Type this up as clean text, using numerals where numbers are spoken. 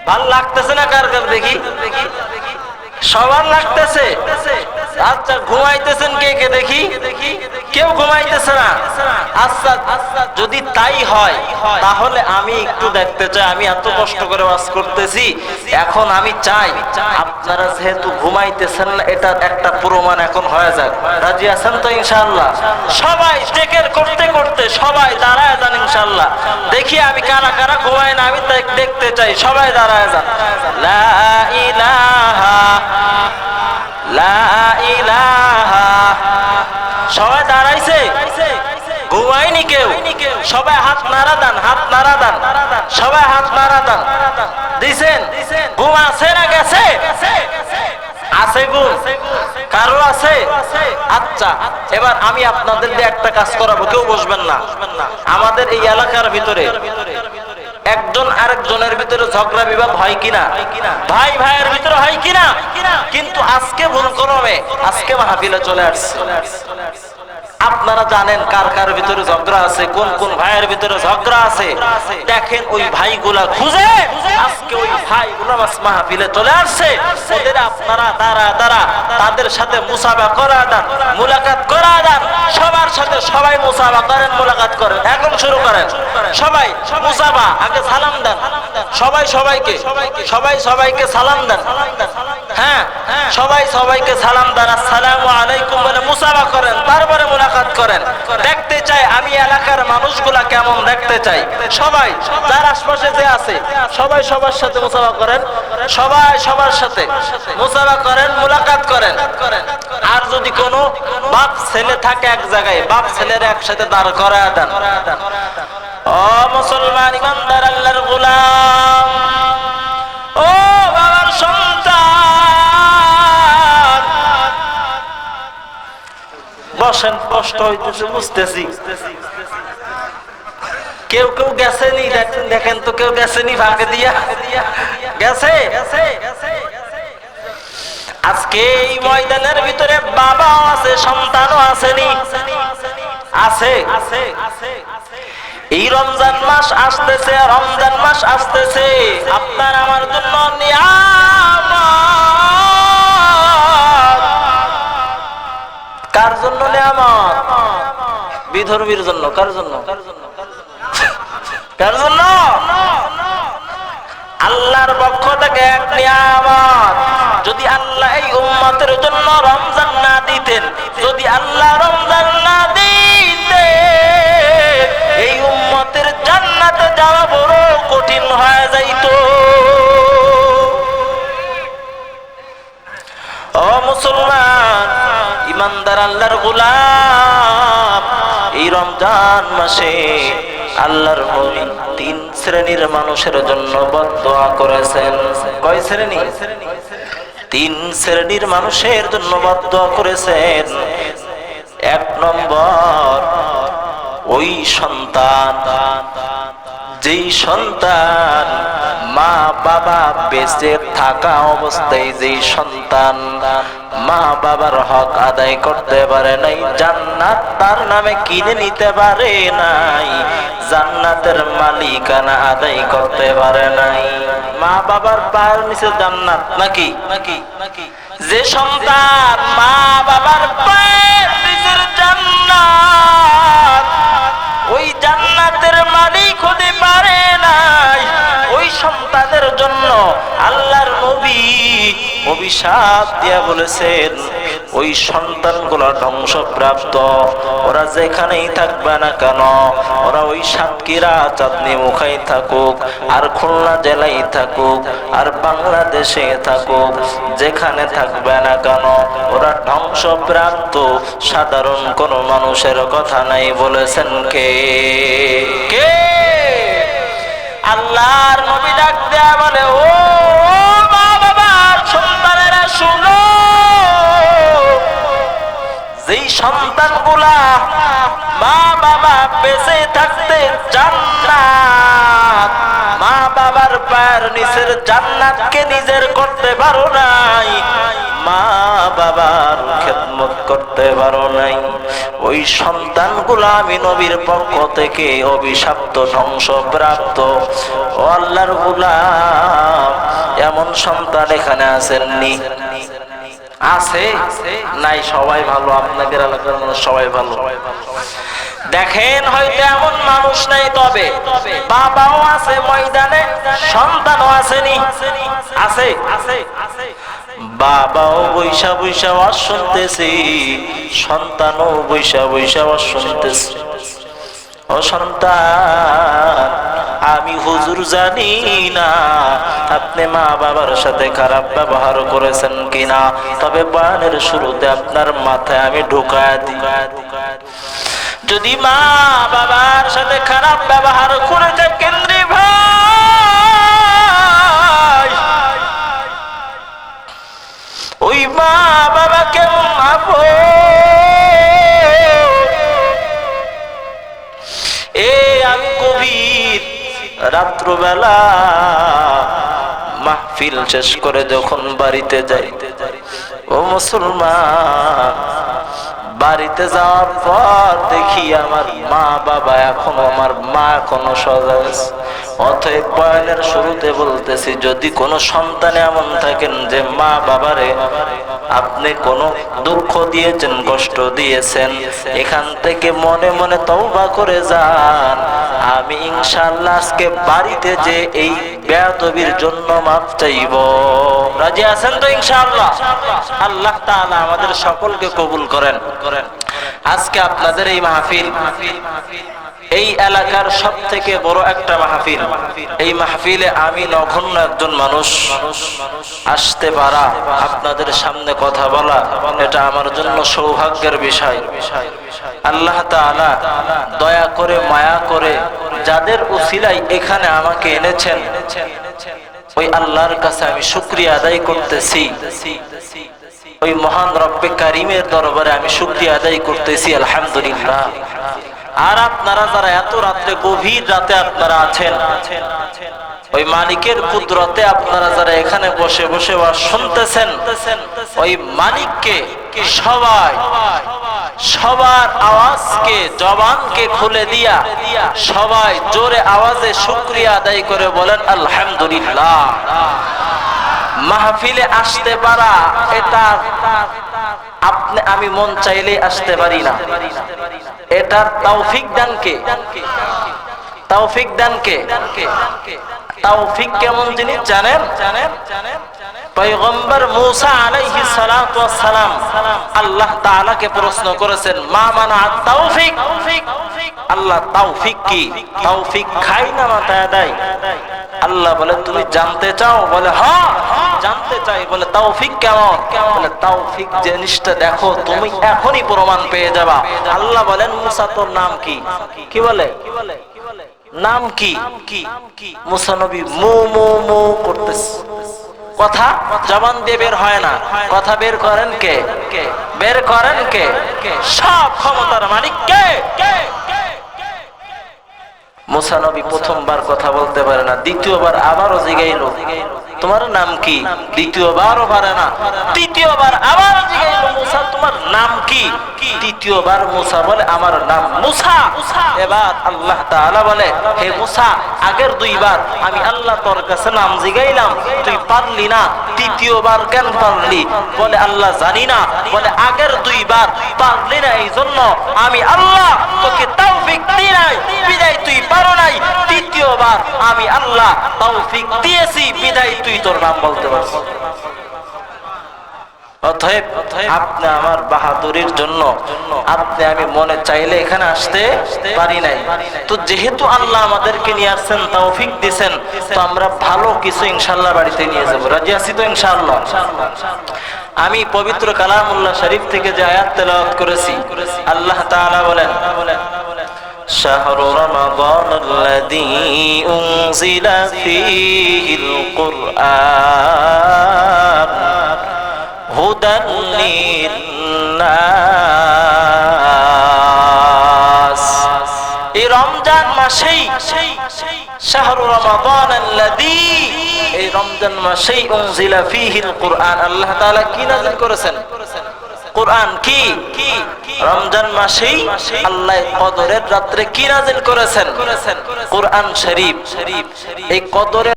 ভাল লাগতেছে না কার কার দেখি? সবার লাগতেছে। আচ্ছা ঘুমাইতেছেন কে কে দেখি? কেউ ঘুমাইতেছে না। আচ্ছা যদি তাই হয় তাহলে আমি একটু দেখতে চাই, আমি এত কষ্ট করে ওয়াজ করতেছি, এখন আমি চাই আপনারা যেহেতু ঘুমাইতেছেন না, এটা একটা প্রমাণ এখন হয়ে যাক। রাজি আছেন তো ইনশাআল্লাহ? সবাই টেকের করতে করতে সবাই দাঁড়ায় যান ইনশাআল্লাহ। দেখি আমি কারা কারা ঘুমায় না, আমি দেখতে চাই। সবাই দাঁড়ায় যান। লা ইলাহা লা ইলাহা। সবাই দাঁড়াইছে? ঘুমায়নি কেউ? সবাই হাত নাড়া দেন, হাত নাড়া দেন, সবাই হাত নাড়া দেন। দিছেন? ঘুম আছে না গেছে? আছে ঘুম? কারো আছে? আচ্ছা এবার আমি আপনাদের দিয়ে একটা কাজ করাবো, কেউ বসবেন না। আমাদের এই এলাকার ভিতরে একজন আরেকজনের ভিতরে ঝগড়া বিবাদ হয় কিনা? ভাই ভাইয়ের ভিতরে হয় কিনা? কিন্তু আজকে ভুল ক্রমে আজকে মাহফিলে চলে আসছে। আপনারা জানেন কার কার ভিতরে ঝগড়া আছে, কোন কোন ভাইয়ের ভিতরে ঝগড়া আছে। দেখেন ওই ভাইগুলা খুঁজে আজকে ওই ভাইগুলা মাহফিলে চলে আসছে। ওদের আপনারা দাঁড়া তাদের সাথে মুসাফা করা দেন, মুলাকাত করা দেন। সবার সাথে সবাই মুসাফা করেন, মুলাকাত করেন। এখন শুরু করেন। সবাই মুসাফা, আগে সালাম দেন। সবাই সবাইকে সালাম দেন। হ্যাঁ, সবাই সবাইকে সালাম দেন, আসসালামু আলাইকুম বলে মুসাফা করেন, তারপরে মুলাকাত করেন। দেখতে চাই আমি এলাকার মানুষগুলা কেমন দেখতে চাই। সবাই যার আশপাশে যে আছে সবাই সবার সাথে মুসাফা করেন, সবাই সবার সাথে মুসাফা করেন, মুলাকাত করেন। আর যদি কোনো বাপ ছেলে থাকে এক জায়গায়, বাপ ছেলের একসাথে দাঁড় করায় দেন। ও মুসলমান ইমানদার আল্লাহর গোলাম, ও বাবার সন্তান, বসেন। কষ্ট হইতেছে বুঝতেছি। কেউ কেউ গেছেনি, দেখেন তো কেউ গেছেনি ভাগে দিয়া গেছে। আজকে এই ময়দানের ভিতরে বাবাও আছে, সন্তানও আসেনি, আছে। এই রমজান মাস আসতেছে, রমজান মাস আসতেছে আপনার আমার জন্য নিয়ামত। কার জন্য নিয়ামত? বিধর্মীর জন্য। কার জন্য? কার জন্য? আল্লাহর পক্ষ থেকে এক নিয়ামত। যদি আল্লাহ এই উম্মতের জন্য রমজান না দিতেন, যদি আল্লাহ রমজান না দিতেন, এই উম্মতের জান্নাতে যাওয়া বড় কঠিন হয়ে যাইত। ও মুসলমান ইমানদার আল্লাহর গোলাম, এই রমজান মাসে আল্লাহর নবী 3 শ্রেণীর মানুষের জন্য বদদোয়া করেছেন। কয় শ্রেণী? 3 শ্রেণীর মানুষের জন্য বদদোয়া করেছেন। 1 নম্বর, ওই সন্তান, যেই সন্তান মা বাবা বেঁচে থাকা অবস্থায় যেই সন্তান মা বাবার হক আদায় করতে পারে নাই, জান্নাত তার নামে কিনে নিতে পারে নাই, জান্নাতের মালিকানা আদায় করতে পারে নাই। মা বাবার পায়ের নিচে জান্নাত নাকি? যে সন্তান মা বাবার পায়ের নিচের জান্নাত, ওই জান্নাতের মালিক হতে পারে নাই, ওই সন্তানের জন্য আল্লাহর নবী অভিশাপ দিয়া বলেছেন, ওই সন্তানগুলো ধ্বংসপ্রাপ্ত। ওরা যেখানেই থাকবে না কেন, ওরা ওই সাতক্ষীরা চাঁদনি মুখাই থাকুক, আর খুলনা জেলায় থাকুক, আর বাংলাদেশে থাকুক, যেখানে থাকবে না কেন ওরা ধ্বংসপ্রাপ্ত। সাধারণ কোন মানুষের কথা নাই। বলেছেন কে? কে? আল্লাহর নবী ডাক দেয়া বলে, ও মা বাবার সন্তানেরা শুনো, যেই সন্তানগুলা মা বাবা বেঁচে থাকতে জান্নাত, মা বাবার পায়ের নিচের জান্নাতকে নিজের করতে পারো নাই, মা বাবার খেদমত করতে পারো নাই, ওই সন্তানগুলা আমি নবীর পক্ষ থেকে অভিশপ্ত, ধ্বংসপ্রাপ্ত। ও আল্লাহর গোলাম, এমন সন্তান এখানে আসেননি? আছে নাই? সবাই ভালো, আপনাদের এলাকার মানুষ সবাই ভালো। দেখেন হয়তো এমন মানুষ নাই, তবে বাবাও আছে ময়দানে, সন্তানও আসেনি। আছে, বাবাও বৈশা বৈশা ওয়াজ শুনতেছি, সন্তানও বৈশা বৈশা ওয়াজ শুনতেছি। ও সন্তান, আমি হুজুর জানি না আপনি মা বাবার সাথে খারাপ ব্যবহার করেছেন কিনা, তবে বয়ানের শুরুতে আপনার মাথায় আমি ঢুকায় দিই, যদি মা বাবার সাথে খারাপ ব্যবহার করে থাকেন রে ভাই, ওই মা বাবাকে মাফ, আমি গভীর রাত্রবেলা মাহফিল শেষ করে যখন বাড়িতে যাই, ও মুসলমান, বাড়িতে যাওয়ার পর দেখি আমার মা বাবা এখনো, আমার মা এখনো সজাগ আছে। অতএব বয়ানের শুরুতে বলতেছি, যদি কোনো সন্তান এমন থাকেন যে মা বাবারে আপনি কোনো দুঃখ দিয়েছেন, কষ্ট দিয়েছেন, এখান থেকে মনে মনে তওবা করে যান। আমি ইনশাআল্লাহ আজকে বাড়িতে যে এই বেয়াদবির জন্য মাফ চাইব। রাজি আছেন তো ইনশাআল্লাহ? আল্লাহ তাআলা আমাদের সকলকে কবুল করেন। আজকে আপনাদের এই মাহফিল এই এলাকার সবথেকে বড় একটা মাহফিল। এই মাহফিলে আমি নগণ্য একজন মানুষ আসতে পারা, আপনাদের সামনে কথা বলা, এটা আমার জন্য সৌভাগ্যের বিষয়। আল্লাহ তাআলা দয়া করে মায়া করে যাদের উসিলায় এখানে আমাকে এনেছেন, ওই আল্লাহর কাছে আমি শুকরিয়া আদায় করতেছি। ওই মহান রব্বে কারিমের দরবারে আমি শুকরিয়া আদায় করতেছি, আলহামদুলিল্লাহ। আর আপনারা যারা এত রাত্রে, গভীর রাতে আপনারা আছেন, ওই মালিকের কুদরতে আপনারা যারা এখানে বসে বসে শুনতেছেন, ওই মালিককে সবাই সবার আওয়াজকে, জবানকে খুলে দিয়া সবাই জোরে আওয়াজে শুকরিয়া আদায় করে বলেন আলহামদুলিল্লাহ। মাহফিলে আসতে পারা, এটা আপনি আমি মন চাইলে আসতে পারি না, এটা তৌফিক দান কে? তৌফিক দান কে? তৌফিক কেমন জিনিস জানেন? পয়গম্বর মূসা আলাইহিস সালাতু ওয়াস সালাম আল্লাহ তাআলাকে প্রশ্ন করেছেন, মা মানা তৌফিক, আল্লাহ তৌফিক কি? তৌফিক খাই না মাথায় দেয়। আল্লাহ বলে, তুমি জানতে চাও? বলে হ্যাঁ জানতে চাই। বলে তৌফিক কেমন? বলে তৌফিক জিনিসটা দেখো, তুমি এখনই প্রমাণ পেয়ে যাবা। আল্লাহ বলেন, মূসা তোর নাম কি? কি বলে? নাম কি? মূসা নবী মু মু মু করতেছে, কথা জবান দিয়ে বের হয় না। কথা বের করেন কে? বের করেন কে? সব ক্ষমতার মালিক কে? মূসা নবী প্রথমবার কথা বলতে পারে না, দ্বিতীয়বার আবারও জিগাইলো, তোমার নাম কি? দ্বিতীয়বারও পারে না, তৃতীয়বার আবার জিগাইলো, মূসা তোমার নাম কি? তৃতীয়বার মূসা বলে, আমার নাম মূসা। এবার আল্লাহ তাআলা বলে, হে মূসা, আগের দুইবার আমি আল্লাহ তোর কাছে নাম জিগাইলাম, তুই পারলি না, তৃতীয়বার কেন পারলি? বলে আল্লাহ জানি না। বলে আগের দুইবার পারলি না, এই জন্য আমি আল্লাহ তোকে তৌফিক দিই নাই, বিদায় তুই পারো নাই। তৃতীয়বার আমি আল্লাহ তৌফিক দিয়েছি, বিদায় তুই তোর নাম বলতে পারছিস। অতএব আপনি আমার বাহাদুরির জন্য আপনি আমি মনে চাইলে এখানে আসতে পারি নাই। তো যেহেতু আল্লাহ আমাদেরকে নিয়ে আসছেন, তৌফিক দিয়েছেন, তো আমরা ভালো কিছু ইনশাআল্লাহ বাড়িতে নিয়ে যাব। রাজি আছি তো ইনশাআল্লাহ? আমি পবিত্র কালামুল্লাহ শরীফ থেকে যে আয়াত তেলাওয়াত করেছি, আল্লাহ তাআলা বলেন, শাহরু রমাদান আল্লাযী উনজিলা ফীহিল কুরআন হুদান লিন্নাস। এই রমজান মাসেই, শাহরু রমাদান আল্লাযী, এই রমজান মাসেই উনজিলা ফীহিল কুরআন, আল্লাহ তাআলা কি নাযিল করেছেন? কুরআন। কি? রমজান মাসেই আল্লাহ কদরের রাত্রে কি নাযিল করেছেন? কুরআন শরীফ। এই কদরের